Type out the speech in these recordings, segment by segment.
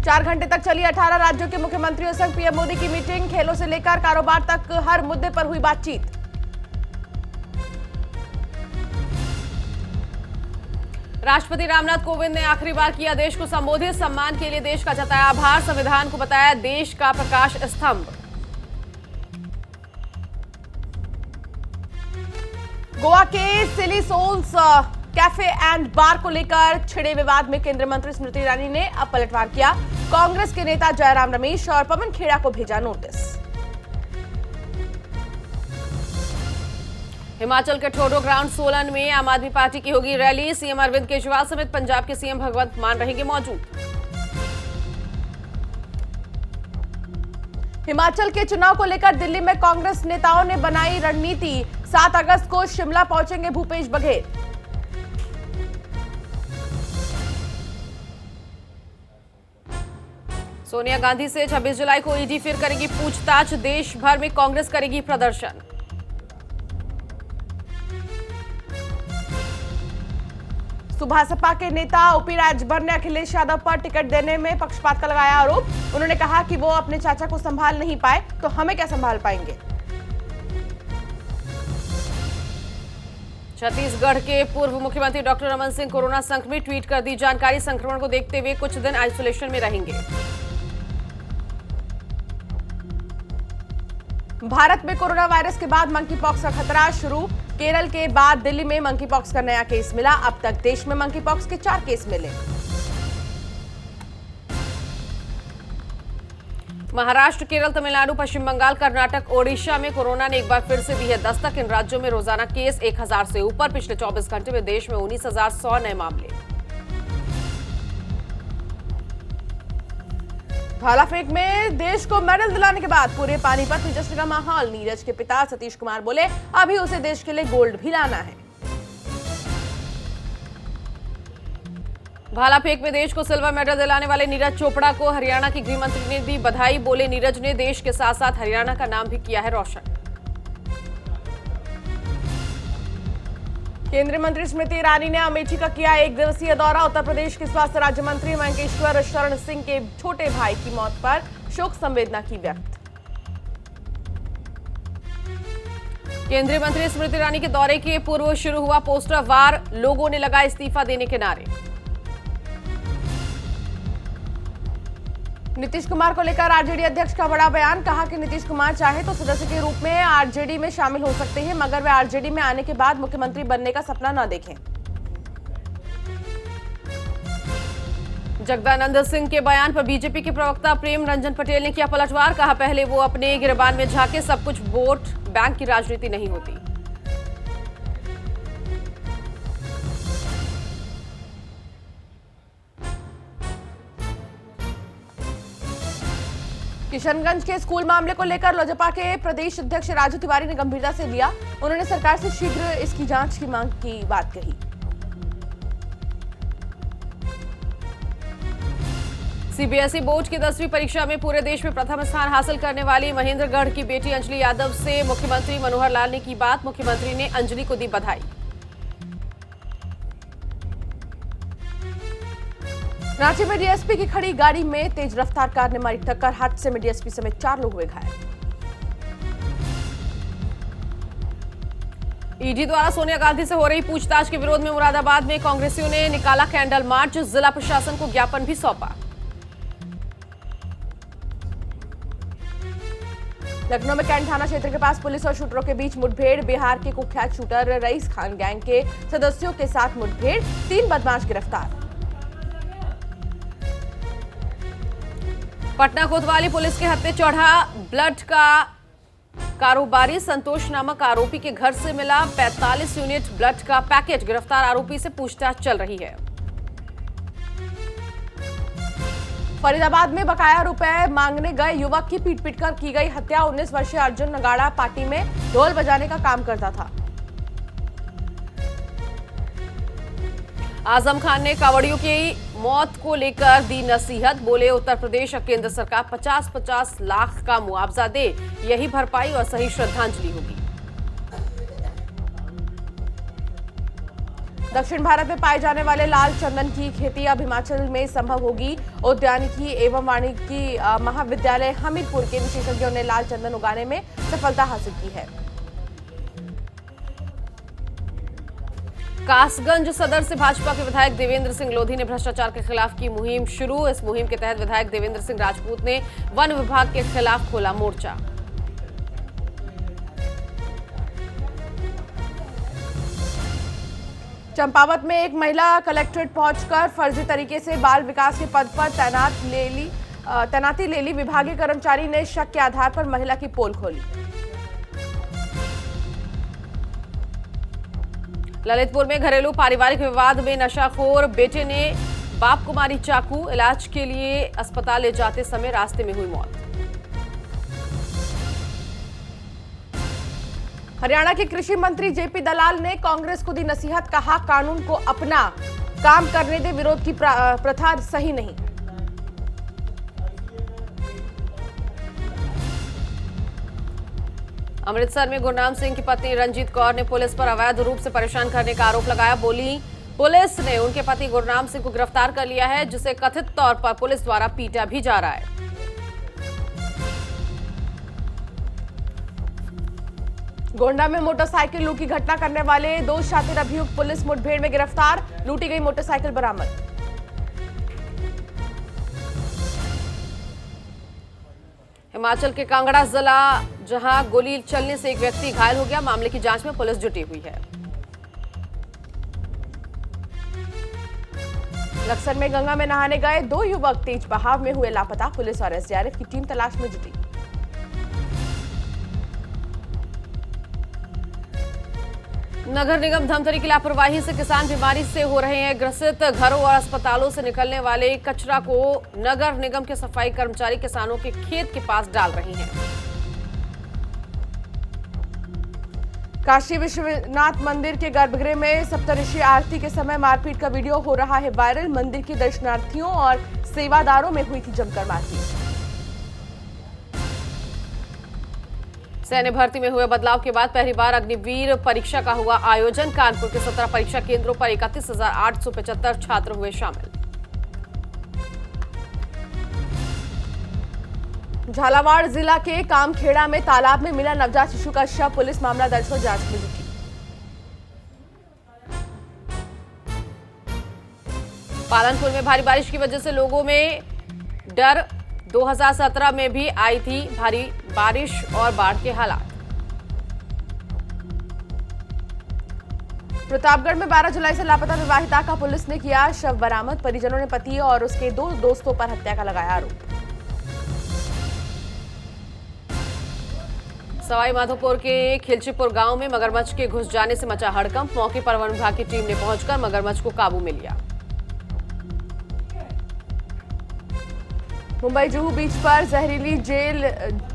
4 घंटे तक चली 18 राज्यों के मुख्यमंत्रियों संग पीएम मोदी की मीटिंग। खेलों से लेकर कारोबार तक हर मुद्दे पर हुई बातचीत। राष्ट्रपति रामनाथ कोविंद ने आखिरी बार किया देश को संबोधित। सम्मान के लिए देश का जताया आभार। संविधान को बताया देश का प्रकाश स्तंभ। गोवा के सिली सोल्स कैफे एंड बार को लेकर छिड़े विवाद में केंद्रीय मंत्री स्मृति ईरानी ने अब पलटवार किया। कांग्रेस के नेता जयराम रमेश और पवन खेड़ा को भेजा नोटिस। हिमाचल के ठोडो ग्राउंड सोलन में आम आदमी पार्टी की होगी रैली। सीएम अरविंद केजरीवाल समेत पंजाब के सीएम भगवंत मान रहेंगे मौजूद। हिमाचल के चुनाव को लेकर दिल्ली में कांग्रेस नेताओं ने बनाई रणनीति। 7 अगस्त को शिमला पहुंचेंगे भूपेश बघेल। सोनिया गांधी से 26 जुलाई को ईडी फिर करेगी पूछताछ। देश भर में कांग्रेस करेगी प्रदर्शन। सुबह सपा के नेता ओपी राजभर ने अखिलेश यादव पर टिकट देने में पक्षपात का लगाया आरोप। उन्होंने कहा कि वो अपने चाचा को संभाल नहीं पाए तो हमें क्या संभाल पाएंगे। छत्तीसगढ़ के पूर्व मुख्यमंत्री डॉक्टर रमन सिंह कोरोना संक्रमित। ट्वीट कर दी जानकारी। संक्रमण को देखते हुए कुछ दिन आइसोलेशन में रहेंगे। भारत में कोरोना वायरस के बाद मंकी पॉक्स का खतरा शुरू। केरल के बाद दिल्ली में मंकी पॉक्स का नया केस मिला। अब तक देश में मंकी पॉक्स के 4 केस मिले। महाराष्ट्र, केरल, तमिलनाडु, पश्चिम बंगाल, कर्नाटक, ओडिशा में कोरोना ने एक बार फिर से दी है दस्तक। इन राज्यों में रोजाना केस 1000 से ऊपर। पिछले 24 घंटे में देश में 19,100 नए मामले। भाला फेंक में देश को मेडल दिलाने के बाद पूरे पानीपत में जश्न का माहौल। नीरज के पिता सतीश कुमार बोले अभी उसे देश के लिए गोल्ड भी लाना है। भाला फेंक में देश को सिल्वर मेडल दिलाने वाले नीरज चोपड़ा को हरियाणा की गृह मंत्री ने दी बधाई। बोले नीरज ने देश के साथ साथ हरियाणा का नाम भी किया है रोशन। केंद्रीय मंत्री स्मृति ईरानी ने अमेठी का किया 1 दिवसीय दौरा। उत्तर प्रदेश के स्वास्थ्य राज्य मंत्री मंकेश्वर शरण सिंह के छोटे भाई की मौत पर शोक संवेदना की व्यक्त। केंद्रीय मंत्री स्मृति ईरानी के दौरे के पूर्व शुरू हुआ पोस्टर वार। लोगों ने लगाए इस्तीफा देने के नारे। नीतीश कुमार को लेकर आरजेडी अध्यक्ष का बड़ा बयान। कहा कि नीतीश कुमार चाहे तो सदस्य के रूप में आरजेडी में शामिल हो सकते हैं, मगर वे आरजेडी में आने के बाद मुख्यमंत्री बनने का सपना न देखें। जगदानंद सिंह के बयान पर बीजेपी के प्रवक्ता प्रेम रंजन पटेल ने किया पलटवार। कहा पहले वो अपने गिरबान में झांके, सब कुछ वोट बैंक की राजनीति नहीं होती। किशनगंज के स्कूल मामले को लेकर लोजपा के प्रदेश अध्यक्ष राजू तिवारी ने गंभीरता से लिया। उन्होंने सरकार से शीघ्र इसकी जांच की मांग की बात कही। सीबीएसई बोर्ड की 10वीं परीक्षा में पूरे देश में प्रथम स्थान हासिल करने वाली महेंद्रगढ़ की बेटी अंजलि यादव से मुख्यमंत्री मनोहर लाल ने की बात। मुख्यमंत्री ने अंजलि को दी बधाई। रांची में डीएसपी की खड़ी गाड़ी में तेज रफ्तार कार ने मारी टक्कर। हादसे में डीएसपी समेत 4 लोग हुए घायल। ईडी द्वारा सोनिया गांधी से हो रही पूछताछ के विरोध में मुरादाबाद में कांग्रेसियों ने निकाला कैंडल मार्च। जिला प्रशासन को ज्ञापन भी सौंपा। लखनऊ में कैंट थाना क्षेत्र के पास पुलिस और शूटरों के बीच मुठभेड़। बिहार के कुख्यात शूटर रईस खान गैंग के सदस्यों के साथ मुठभेड़। 3 बदमाश गिरफ्तार। पटना कोतवाली पुलिस के हत्थे चढ़ा ब्लड का कारोबारी। संतोष नामक आरोपी के घर से मिला 45 यूनिट ब्लड का पैकेट। गिरफ्तार आरोपी से पूछताछ चल रही है। फरीदाबाद में बकाया रुपए मांगने गए युवक की पीट पीटकर की गई हत्या। 19 वर्षीय अर्जुन नगाड़ा पार्टी में ढोल बजाने का काम करता था। आजम खान ने कांवड़ियों की मौत को लेकर दी नसीहत। बोले उत्तर प्रदेश और केंद्र सरकार 50-50 लाख का मुआवजा दे, यही भरपाई और सही श्रद्धांजलि होगी। दक्षिण भारत में पाए जाने वाले लाल चंदन की खेती अब हिमाचल में संभव होगी। उद्यानिकी एवं वानिकी महाविद्यालय हमीरपुर के विशेषज्ञों ने लाल चंदन उगाने में सफलता हासिल की है। कासगंज सदर से भाजपा के विधायक देवेंद्र सिंह लोधी ने भ्रष्टाचार के खिलाफ की मुहिम शुरू। इस मुहिम के तहत विधायक देवेंद्र सिंह राजपूत ने वन विभाग के खिलाफ खोला मोर्चा। चंपावत में एक महिला कलेक्ट्रेट पहुंचकर फर्जी तरीके से बाल विकास के पद पर तैनाती ले ली। विभागीय कर्मचारी ने शक के आधार पर महिला की पोल खोली। ललितपुर में घरेलू पारिवारिक विवाद में नशाखोर बेटे ने बाप को मारी चाकू। इलाज के लिए अस्पताल ले जाते समय रास्ते में हुई मौत। हरियाणा के कृषि मंत्री जेपी दलाल ने कांग्रेस को दी नसीहत। कहा, कानून को अपना काम करने दे, विरोध की प्रथा सही नहीं। अमृतसर में गुरनाम सिंह की पत्नी रंजीत कौर ने पुलिस पर अवैध रूप से परेशान करने का आरोप लगाया। बोली, पुलिस ने उनके पति गुरनाम सिंह को गिरफ्तार कर लिया है, जिसे कथित तौर पर पुलिस द्वारा पीटा भी जा रहा है। गोंडा में मोटरसाइकिल लूट की घटना करने वाले 2 शातिर अभियुक्त पुलिस मुठभेड़ में गिरफ्तार। लूटी गई मोटरसाइकिल बरामद। हिमाचल के कांगड़ा जिला, जहां गोली चलने से एक व्यक्ति घायल हो गया। मामले की जांच में पुलिस जुटी हुई है। लक्सर में गंगा में नहाने गए 2 युवक तेज बहाव में हुए लापता। पुलिस और एसडीआरएफ की टीम तलाश में जुटी। नगर निगम धमतरी की लापरवाही से किसान बीमारी से हो रहे हैं ग्रसित। घरों और अस्पतालों से निकलने वाले कचरा को नगर निगम के सफाई कर्मचारी किसानों के खेत के पास डाल रही हैं। काशी विश्वनाथ मंदिर के गर्भगृह में सप्तऋषि आरती के समय मारपीट का वीडियो हो रहा है वायरल। मंदिर के दर्शनार्थियों और सेवादारों में हुई थी जमकर मारपीट। सैन्य भर्ती में हुए बदलाव के बाद पहली बार अग्निवीर परीक्षा का हुआ आयोजन। कानपुर के 17 परीक्षा केंद्रों पर 31,875 छात्र हुए शामिल। झालावाड़ जिला के कामखेड़ा में तालाब में मिला नवजात शिशु का शव। पुलिस मामला दर्ज कर जांच में जुटी। पालनपुर में भारी बारिश की वजह से लोगों में डर। 2017 में भी आई थी भारी बारिश और बाढ़ के हालात। प्रतापगढ़ में 12 जुलाई से लापता विवाहिता का पुलिस ने किया शव बरामद। परिजनों ने पति और उसके 2 दोस्तों पर हत्या का लगाया आरोप। सवाई माधोपुर के खिलचीपुर गांव में मगरमच्छ के घुस जाने से मचा हड़कंप। मौके पर वन विभाग की टीम ने पहुंचकर मगरमच्छ को काबू में लिया। मुंबई जुहू बीच पर जहरीली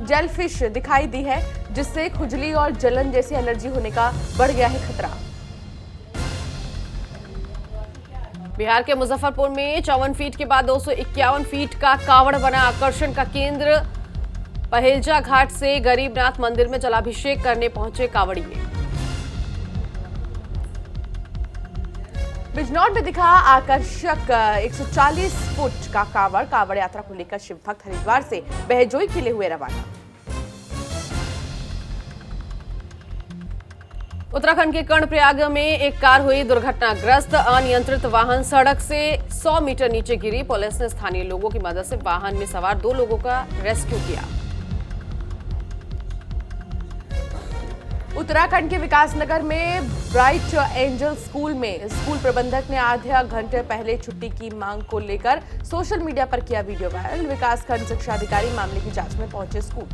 जेलफिश दिखाई दी है, जिससे खुजली और जलन जैसी एलर्जी होने का बढ़ गया है खतरा। बिहार के मुजफ्फरपुर में 54 फीट के बाद 251 फीट का कावड़ बना आकर्षण का केंद्र। पहेलजा घाट से गरीबनाथ मंदिर में जलाभिषेक करने पहुंचे कावड़िए। बिजनौर में दिखा आकर्षक 140 फुट का कावड़ यात्रा को लेकर शिव भक्त हरिद्वार से बहजोई के लिए हुए रवाना। उत्तराखंड के कर्णप्रयाग में एक कार हुई दुर्घटनाग्रस्त। अनियंत्रित वाहन सड़क से 100 मीटर नीचे गिरी। पुलिस ने स्थानीय लोगों की मदद से वाहन में सवार 2 लोगों का रेस्क्यू किया। उत्तराखंड के विकासनगर में ब्राइट एंजल स्कूल में स्कूल प्रबंधक ने आधा घंटे पहले छुट्टी की मांग को लेकर सोशल मीडिया पर किया वीडियो वायरल। विकासखंड शिक्षा अधिकारी मामले की जांच में पहुंचे स्कूल।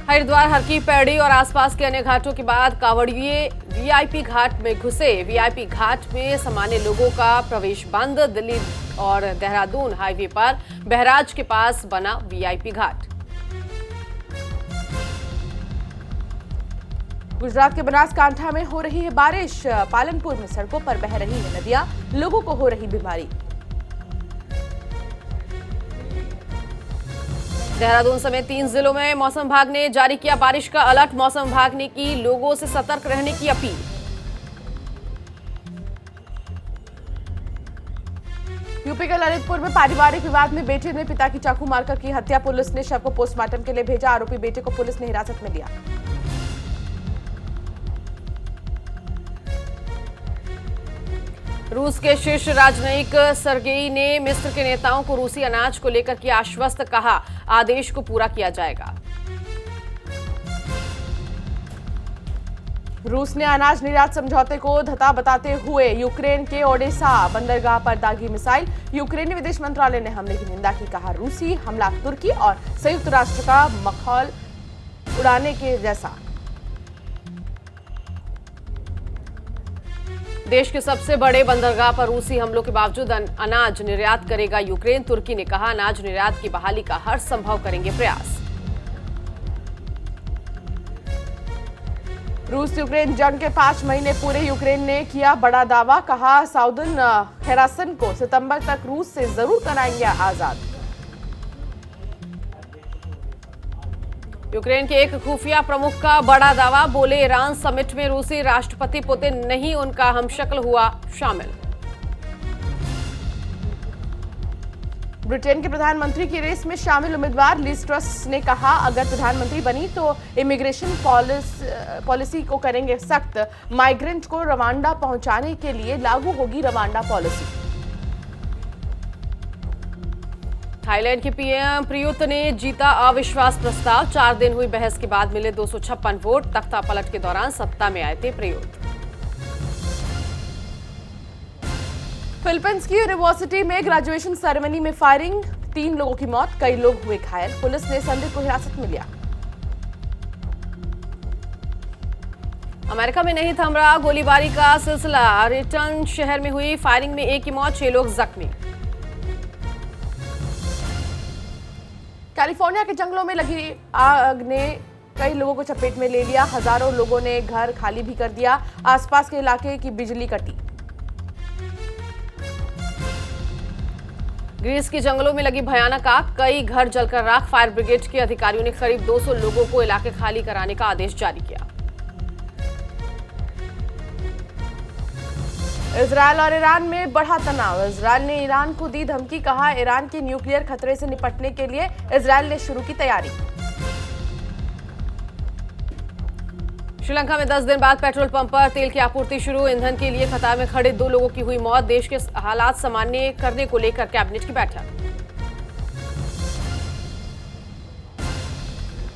हरिद्वार, हरकी पैड़ी और आसपास के अन्य घाटों के बाद कांवड़िए वीआईपी घाट में घुसे। वीआईपी घाट में सामान्य लोगों का प्रवेश बंद। दिल्ली और देहरादून हाईवे पर बहराज के पास बना वीआईपी घाट। गुजरात के बनासकांठा में हो रही है बारिश। पालनपुर में सड़कों पर बह रही है नदियां, लोगों को हो रही बीमारी। देहरादून समेत 3 जिलों में मौसम विभाग ने जारी किया बारिश का अलर्ट। मौसम विभाग ने की लोगों से सतर्क रहने की अपील। यूपी के ललितपुर में पारिवारिक विवाद में बेटे ने पिता की चाकू मारकर की हत्या। पुलिस ने शव को पोस्टमार्टम के लिए भेजा। आरोपी बेटे को पुलिस ने हिरासत में लिया। रूस के शीर्ष राजनयिक सर्गेई ने मिस्र के नेताओं को रूसी अनाज को लेकर किया आश्वस्त। कहा आदेश को पूरा किया जाएगा। रूस ने अनाज निर्यात समझौते को धता बताते हुए यूक्रेन के ओडेसा बंदरगाह पर दागी मिसाइल। यूक्रेनी विदेश मंत्रालय ने हमले की निंदा की। कहा रूसी हमला तुर्की और संयुक्त राष्ट्र का मखौल उड़ाने के जैसा। देश के सबसे बड़े बंदरगाह पर रूसी हमलों के बावजूद अनाज निर्यात करेगा यूक्रेन। तुर्की ने कहा अनाज निर्यात की बहाली का हर संभव करेंगे प्रयास। रूस यूक्रेन जंग के 5 महीने पूरे। यूक्रेन ने किया बड़ा दावा। कहा साउदर्न हेरासन को सितंबर तक रूस से जरूर कराएंगे आजाद। यूक्रेन के एक खुफिया प्रमुख का बड़ा दावा। बोले ईरान समिट में रूसी राष्ट्रपति पुतिन नहीं उनका हमशक्ल हुआ शामिल। ब्रिटेन के प्रधानमंत्री की रेस में शामिल उम्मीदवार लिज ट्रस ने कहा अगर प्रधानमंत्री बनी तो इमिग्रेशन पॉलिसी को करेंगे सख्त। माइग्रेंट को रवांडा पहुंचाने के लिए लागू होगी रवांडा पॉलिसी। थाईलैंड के पीएम प्रयुत ने जीता अविश्वास प्रस्ताव। 4 दिन हुई बहस के बाद मिले 256 वोट। तख्ता पलट के दौरान सत्ता में आए थे प्रयुत। फिलीपींस की यूनिवर्सिटी में ग्रेजुएशन सेरेमनी में फायरिंग। 3 लोगों की मौत, कई लोग हुए घायल। पुलिस ने संदिग्ध को हिरासत में लिया। अमेरिका में नहीं थम रहा गोलीबारी का सिलसिला। रिटर्न शहर में हुई फायरिंग में 1 की मौत, 6 लोग जख्मी। कैलिफोर्निया के जंगलों में लगी आग ने कई लोगों को चपेट में ले लिया। हजारों लोगों ने घर खाली भी कर दिया। आसपास के इलाके की बिजली कटी। ग्रीस के जंगलों में लगी भयानक आग, कई घर जलकर राख। फायर ब्रिगेड के अधिकारियों ने करीब 200 लोगों को इलाके खाली कराने का आदेश जारी किया। इजरायल और ईरान में बढ़ा तनाव। इजरायल ने ईरान को दी धमकी। कहा ईरान के न्यूक्लियर खतरे से निपटने के लिए इजरायल ने शुरू की तैयारी। श्रीलंका में 10 दिन बाद पेट्रोल पंप पर तेल की आपूर्ति शुरू। ईंधन के लिए कतार में खड़े 2 लोगों की हुई मौत। देश के हालात सामान्य करने को लेकर कैबिनेट की बैठक।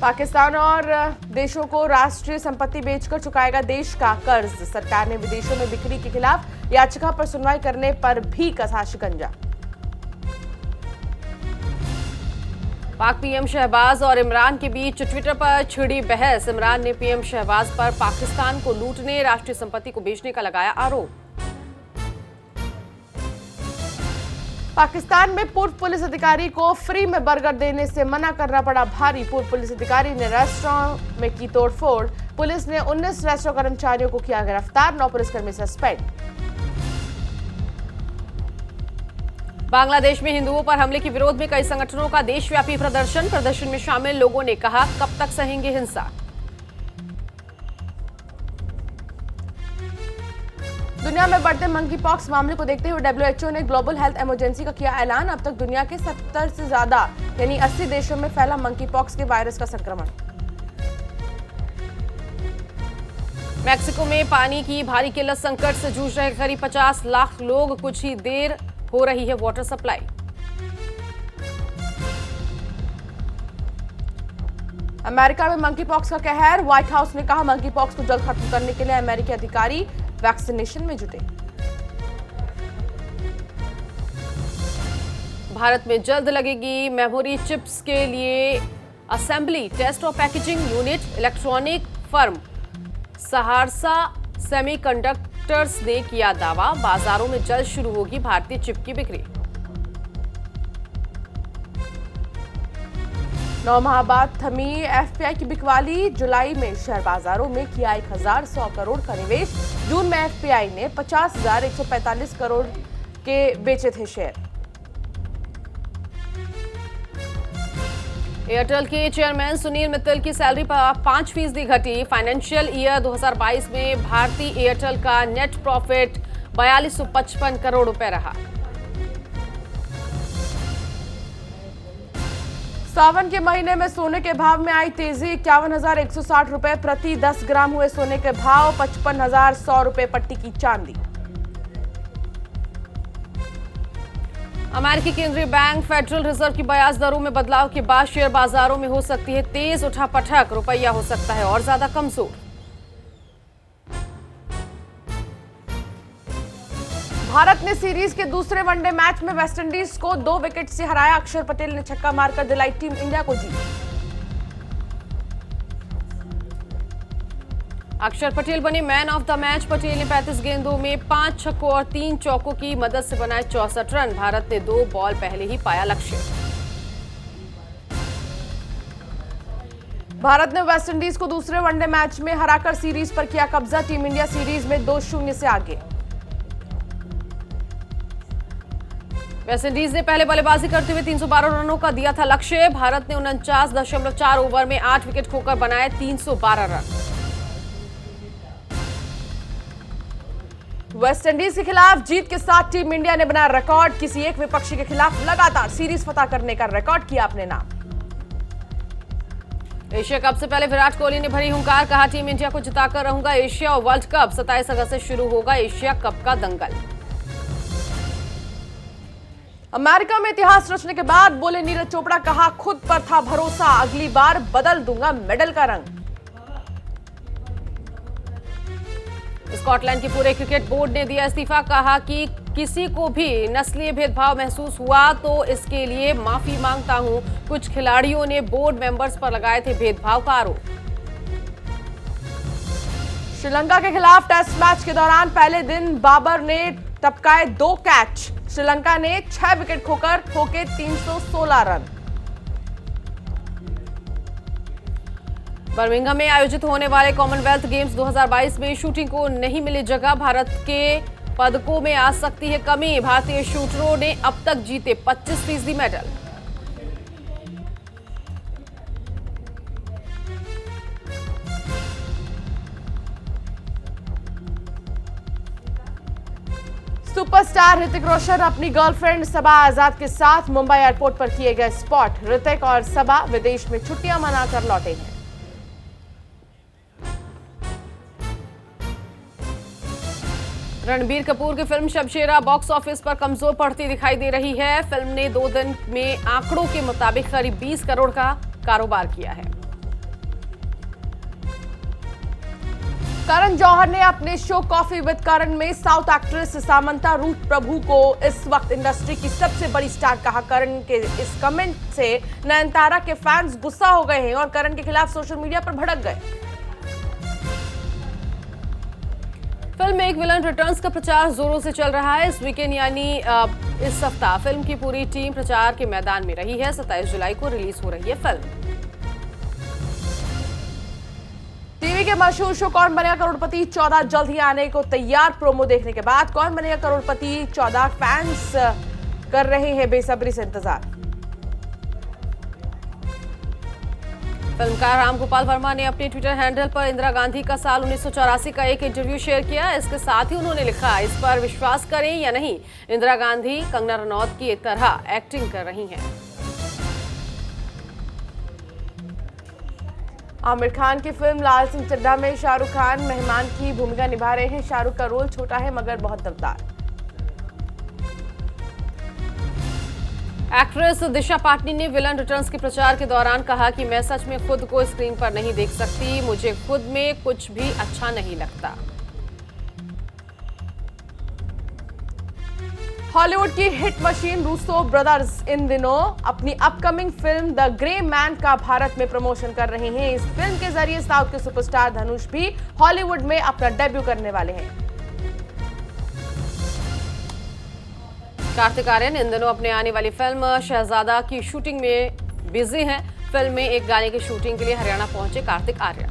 पाकिस्तान और देशों को राष्ट्रीय संपत्ति बेचकर चुकाएगा देश का कर्ज। सरकार ने विदेशों में बिक्री के खिलाफ याचिका पर सुनवाई करने पर भी कसा शिकंजा। पाक पीएम शहबाज और इमरान के बीच ट्विटर पर छिड़ी बहस। इमरान ने पीएम शहबाज पर पाकिस्तान को लूटने, राष्ट्रीय संपत्ति को बेचने का लगाया आरोप। पाकिस्तान में पूर्व पुलिस अधिकारी को फ्री में बर्गर देने से मना करना पड़ा भारी। पूर्व पुलिस अधिकारी ने रेस्टोरेंट में की तोड़फोड़। पुलिस ने 19 रेस्टोरेंट कर्मचारियों को किया गिरफ्तार। 9 पुलिसकर्मी सस्पेंड। बांग्लादेश में हिंदुओं पर हमले के विरोध में कई संगठनों का देशव्यापी प्रदर्शन। प्रदर्शन में शामिल लोगों ने कहा कब तक सहेंगे हिंसा। दुनिया में बढ़ते मंकी पॉक्स मामले को देखते हुए WHO ने ग्लोबल हेल्थ इमरजेंसी का किया ऐलान। अब तक दुनिया के 70 से ज्यादा यानी 80 देशों में फैला मंकी पॉक्स के वायरस का संक्रमण। मैक्सिको में पानी की भारी किल्लत संकट से जूझ रहे करीब 50 लाख लोग। कुछ ही देर हो रही है वाटर सप्लाई। अमेरिका में मंकी पॉक्स का कहर। व्हाइट हाउस ने कहा मंकी पॉक्स को जल्द खत्म करने के लिए अमेरिकी अधिकारी वैक्सीनेशन में जुटे। भारत में जल्द लगेगी मेमोरी चिप्स के लिए असेंबली, टेस्ट और packaging unit. Electronic firm Saharsa semiconductors ने किया दावा। बाजारों में जल्द शुरू होगी भारतीय चिप की बिक्री। 9 माह बाद थमी एफपीआई की बिकवाली। जुलाई में शेयर बाजारों में किया 1100 करोड़ का निवेश। जून में एफपीआई ने 50,145 करोड़ के बेचे थे शेयर। एयरटेल के चेयरमैन सुनील मित्तल की सैलरी पर 5% घटी। फाइनेंशियल ईयर 2022 में भारतीय एयरटेल का नेट प्रॉफिट 4255 करोड़ रुपए रहा। सावन के महीने में सोने के भाव में आई तेजी। 51,160 रुपए प्रति 10 ग्राम हुए सोने के भाव। 55,100 रुपए पट्टी की चांदी। अमेरिकी केंद्रीय बैंक फेडरल रिजर्व की ब्याज दरों में बदलाव के बाद शेयर बाजारों में हो सकती है तेज उठापटक। रुपया हो सकता है और ज्यादा कमजोर। भारत ने सीरीज के दूसरे वनडे मैच में वेस्टइंडीज को 2 विकेट से हराया। अक्षर पटेल ने छक्का मारकर दिलाई टीम इंडिया को जीत। अक्षर पटेल बने man of the match. Patel ने 35 गेंदों में 5 छक्कों और 3 चौकों की मदद से बनाए 64 रन। भारत ने 2 बॉल पहले ही पाया लक्ष्य। भारत ने वेस्टइंडीज को दूसरे वनडे मैच में हराकर सीरीज पर किया कब्जा। टीम इंडिया सीरीज में 2-0 से आगे। वेस्टइंडीज ने पहले बल्लेबाजी करते हुए 312 रनों का दिया था लक्ष्य। भारत ने 49.4 ओवर में 8 विकेट खोकर बनाए 312 रन। वेस्टइंडीज के खिलाफ जीत के साथ टीम इंडिया ने बनाया रिकॉर्ड। किसी एक विपक्षी के खिलाफ लगातार सीरीज फतह करने का रिकॉर्ड किया अपने नाम। एशिया कप से पहले विराट कोहली ने भरी हुंकार। कहा, टीम इंडिया को जिताकर रहूंगा। एशिया और वर्ल्ड कप 27 अगस्त से शुरू होगा एशिया कप का दंगल। अमेरिका में इतिहास रचने के बाद बोले नीरज चोपड़ा। कहा, खुद पर था भरोसा, अगली बार बदल दूंगा मेडल का रंग। स्कॉटलैंड के पूरे क्रिकेट बोर्ड ने दिया इस्तीफा। कहा कि किसी को भी नस्लीय भेदभाव महसूस हुआ तो इसके लिए माफी मांगता हूं। कुछ खिलाड़ियों ने बोर्ड मेंबर्स पर लगाए थे भेदभाव का आरोप। श्रीलंका के खिलाफ टेस्ट मैच के दौरान पहले दिन बाबर ने टपकाए 2 कैच। श्रीलंका ने 6 विकेट खोकर ठोके 316 रन। बर्मिंघम में आयोजित होने वाले कॉमनवेल्थ गेम्स 2022 में शूटिंग को नहीं मिली जगह। भारत के पदकों में आ सकती है कमी। भारतीय शूटरों ने अब तक जीते 25% मेडल। सुपरस्टार ऋतिक रोशन अपनी गर्लफ्रेंड सबा आजाद के साथ मुंबई एयरपोर्ट पर किए गए स्पॉट। ऋतिक और सबा विदेश में छुट्टियां मनाकर लौटे हैं। रणबीर कपूर की फिल्म शमशेरा बॉक्स ऑफिस पर कमजोर पड़ती दिखाई दे रही है। फिल्म ने 2 दिन में आंकड़ों के मुताबिक करीब 20 करोड़ का कारोबार किया है। करण जौहर ने अपने शो कॉफी विद करण में साउथ एक्ट्रेस सामंता रूथ प्रभु को इस वक्त इंडस्ट्री की सबसे बड़ी स्टार कहा। करण के इस कमेंट से नयनतारा के फैंस गुस्सा हो गए हैं और करण के खिलाफ सोशल मीडिया पर भड़क गए। फिल्म में एक विलन रिटर्न्स का प्रचार जोरों से चल रहा है। इस वीकेंड यानी इस सप्ताह फिल्म की पूरी टीम प्रचार के मैदान में रही है। 27 जुलाई को रिलीज हो रही है फिल्म। टीवी के मशहूर शो कौन बनेगा करोड़पति 14 जल्द ही आने को तैयार। प्रोमो देखने के बाद कौन बनेगा करोड़पति 14 फैंस कर रहे हैं बेसब्री से इंतजार। फिल्मकार राम गोपाल वर्मा ने अपने ट्विटर हैंडल पर इंदिरा गांधी का साल 1984 का एक इंटरव्यू शेयर किया। इसके साथ ही उन्होंने लिखा, इस पर विश्वास करें या नहीं, इंदिरा गांधी कंगना रनौत की तरह एक्टिंग कर रही हैं। आमिर खान की फिल्म लाल सिंह चड्ढा में शाहरुख खान मेहमान की भूमिका निभा रहे हैं। शाहरुख का रोल छोटा है मगर बहुत दमदार। एक्ट्रेस दिशा पाटनी ने विलन रिटर्न्स के प्रचार के दौरान कहा कि मैं सच में खुद को स्क्रीन पर नहीं देख सकती। मुझे खुद में कुछ भी अच्छा नहीं लगता। हॉलीवुड की hit machine Russo brothers in दिनों अपनी upcoming film the grey man का भारत में प्रमोशन कर रहे हैं। इस फिल्म के जरिए साउथ के सुपरस्टार धनुष भी हॉलीवुड में अपना डेब्यू करने वाले हैं। कार्तिक आर्यन इन दिनों अपने आने वाली फिल्म शहजादा की शूटिंग में बिजी हैं। फिल्म में एक गाने की शूटिंग के लिए हरियाणा पहुंचे कार्तिक आर्यन।